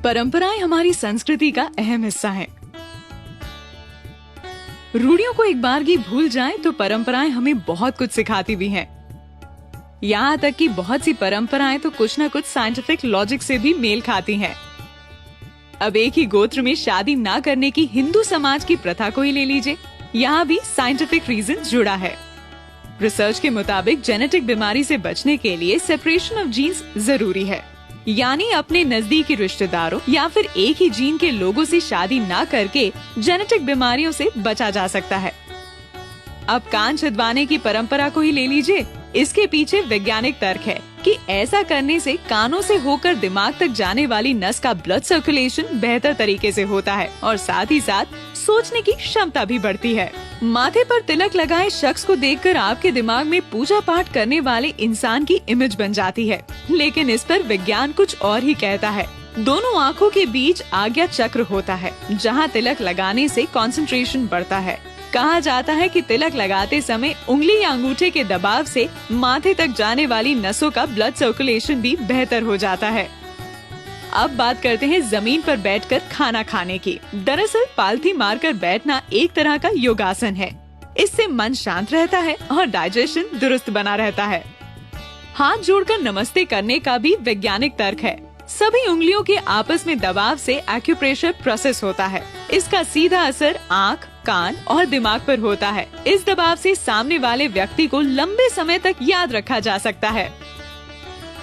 परंपराएं हमारी संस्कृति का अहम हिस्सा हैं। रूढ़ियों को एक बार की भूल जाएं तो परंपराएं हमें बहुत कुछ सिखाती भी हैं। यहाँ तक कि बहुत सी परंपराएं तो कुछ न कुछ साइंटिफिक लॉजिक से भी मेल खाती हैं। अब एक ही गोत्र में शादी ना करने की हिंदू समाज की प्रथा को ही ले लीजिए, यहाँ भी साइंटिफिक रीजन जुड़ा है। रिसर्च के मुताबिक जेनेटिक बीमारी से बचने के लिए सेपरेशन ऑफ जीन्स जरूरी है, यानी अपने नजदीकी रिश्तेदारों या फिर एक ही जीन के लोगों से शादी ना करके जेनेटिक बीमारियों से बचा जा सकता है। अब कान छिदवाने की परंपरा को ही ले लीजिए, इसके पीछे वैज्ञानिक तर्क है कि ऐसा करने से कानों से होकर दिमाग तक जाने वाली नस का ब्लड सर्कुलेशन बेहतर तरीके से होता है और साथ ही साथ सोचने की क्षमता भी बढ़ती है। माथे पर तिलक लगाए शख्स को देखकर आपके दिमाग में पूजा पाठ करने वाले इंसान की इमेज बन जाती है, लेकिन इस पर विज्ञान कुछ और ही कहता है। दोनों आँखों के बीच आज्ञा चक्र होता है, जहाँ तिलक लगाने से कंसंट्रेशन बढ़ता है। कहा जाता है कि तिलक लगाते समय उंगली या अंगूठे के दबाव से माथे तक जाने वाली नसों का ब्लड सर्कुलेशन भी बेहतर हो जाता है। अब बात करते हैं जमीन पर बैठकर खाना खाने की। दरअसल पालथी मारकर बैठना एक तरह का योगासन है। इससे मन शांत रहता है और डाइजेशन दुरुस्त बना रहता है। हाथ जोड़कर नमस्ते करने का भी वैज्ञानिक तर्क है। सभी उंगलियों के आपस में दबाव से एक्यूप्रेशर प्रोसेस होता है। इसका सीधा असर आँख, कान और दिमाग पर होता है। इस दबाव से सामने वाले व्यक्ति को लंबे समय तक याद रखा जा सकता है।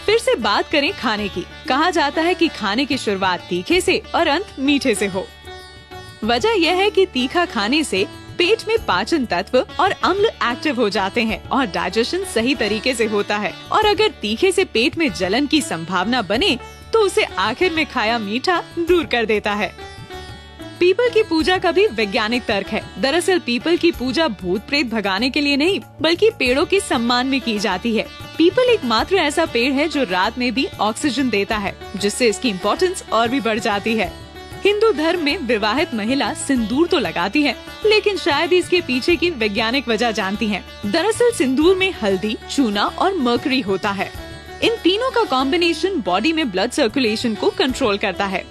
फिर से बात करें खाने की। कहा जाता है कि खाने की शुरुआत तीखे से और अंत मीठे से हो। वजह यह है कि तीखा खाने से पेट में पाचन तत्व और अम्ल एक्टिव हो जाते हैं और डाइजेशन सही तरीके से होता है। और अगर तीखे से पेट में जलन की संभावना बने तो उसे आखिर में खाया मीठा दूर कर देता है। पीपल की पूजा का भी वैज्ञानिक तर्क है। दरअसल पीपल की पूजा भूत प्रेत भगाने के लिए नहीं, बल्कि पेड़ों के सम्मान में की जाती है। पीपल एकमात्र ऐसा पेड़ है जो रात में भी ऑक्सीजन देता है, जिससे इसकी इम्पोर्टेंस और भी बढ़ जाती है। हिंदू धर्म में विवाहित महिला सिंदूर तो लगाती है, लेकिन शायद इसके पीछे की वैज्ञानिक वजह जानती है। दरअसल सिंदूर में हल्दी, चूना और मर्करी होता है। इन तीनों का कॉम्बिनेशन बॉडी में ब्लड सर्कुलेशन को कंट्रोल करता है।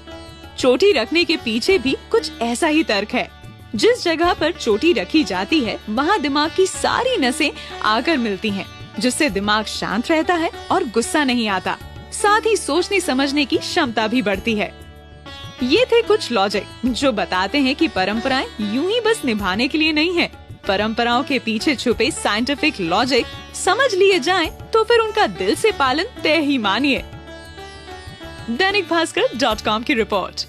चोटी रखने के पीछे भी कुछ ऐसा ही तर्क है। जिस जगह पर चोटी रखी जाती है वहाँ दिमाग की सारी नसें आकर मिलती हैं, जिससे दिमाग शांत रहता है और गुस्सा नहीं आता। साथ ही सोचने समझने की क्षमता भी बढ़ती है। ये थे कुछ लॉजिक जो बताते हैं कि परंपराएं यूं ही बस निभाने के लिए नहीं है। परंपराओं के पीछे छुपे साइंटिफिक लॉजिक समझ लिए जाएं तो फिर उनका दिल से पालन तय ही मानिए। दैनिक भास्कर.com की रिपोर्ट।